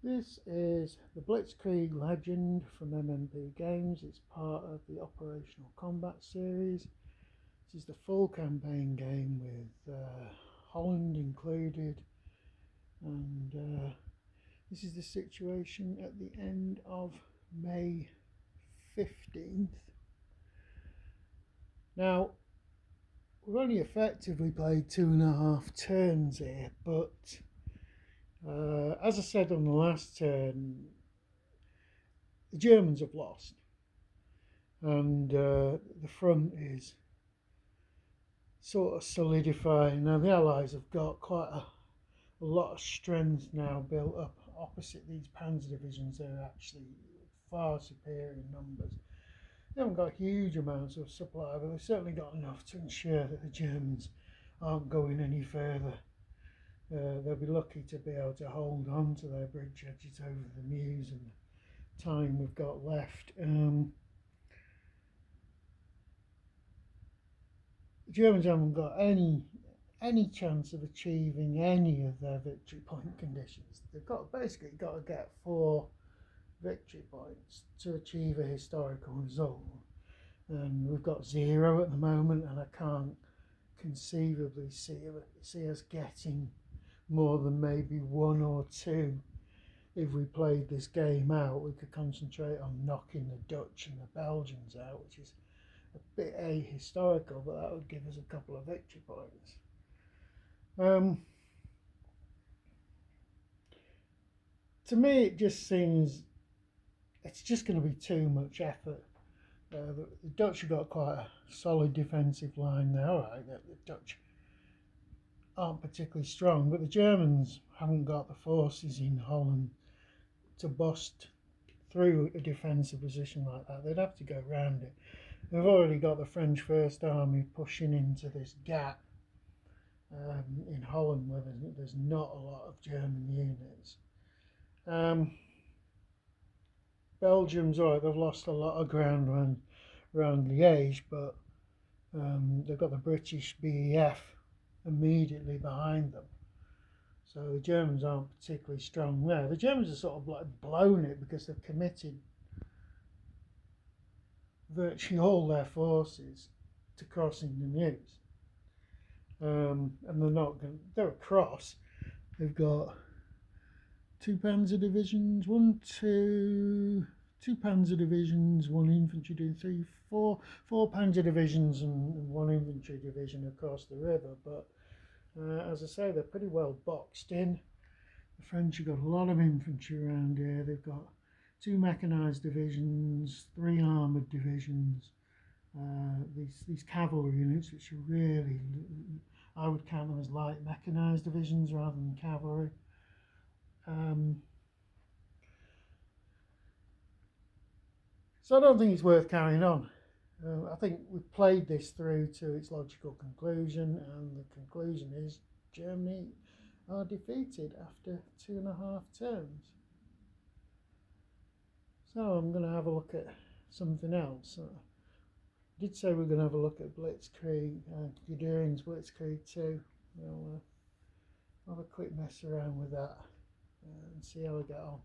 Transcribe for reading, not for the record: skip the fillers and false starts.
This is the Blitzkreig Legend from MMP Games. It's part of the Operational Combat series. This is the full campaign game with Holland included, and this is the situation at the end of May 15th. Now, we've only effectively played 2.5 turns here, but as I said on the last turn, the Germans have lost, and the front is sort of solidifying. Now the Allies have got quite a lot of strength now built up opposite these panzer divisions. They're actually far superior in numbers. They haven't got huge amounts of supply, but they've certainly got enough to ensure that the Germans aren't going any further. They'll be lucky to be able to hold on to their bridge edges over the Meuse and the time we've got left. The Germans haven't got any chance of achieving any of their victory point conditions. They've basically got to get 4 victory points to achieve a historical result, and we've got 0 at the moment, and I can't conceivably see us getting more than maybe 1 or 2. If we played this game out, we could concentrate on knocking the Dutch and the Belgians out, which is a bit ahistorical, but that would give us a couple of victory points. To me, it just seems it's just going to be too much effort. The Dutch have got quite a solid defensive line now. Right? The Dutch aren't particularly strong, but the Germans haven't got the forces in Holland to bust through a defensive position like that. They'd have to go round it. They've already got the French First Army pushing into this gap in Holland where there's not a lot of German units. Belgium's alright, they've lost a lot of ground around Liège, but they've got the British BEF immediately behind them. So the Germans aren't particularly strong there. The Germans are sort of like blown it because they've committed virtually all their forces to crossing the Meuse. And they're across. They've got 2 panzer divisions, 2 panzer divisions, 1 infantry division, 4 panzer divisions and 1 infantry division across the river. But as I say, they're pretty well boxed in. The French have got a lot of infantry around here. They've got 2 mechanised divisions, 3 armoured divisions, these cavalry units, which are really, I would count them as light mechanised divisions rather than cavalry. So I don't think it's worth carrying on. I think we've played this through to its logical conclusion, and the conclusion is Germany are defeated after 2.5 turns. So I'm going to have a look at something else. I did say we're going to have a look at Blitzkrieg, Guderian's Blitzkrieg 2. We'll have a quick mess around with that and see how we get on.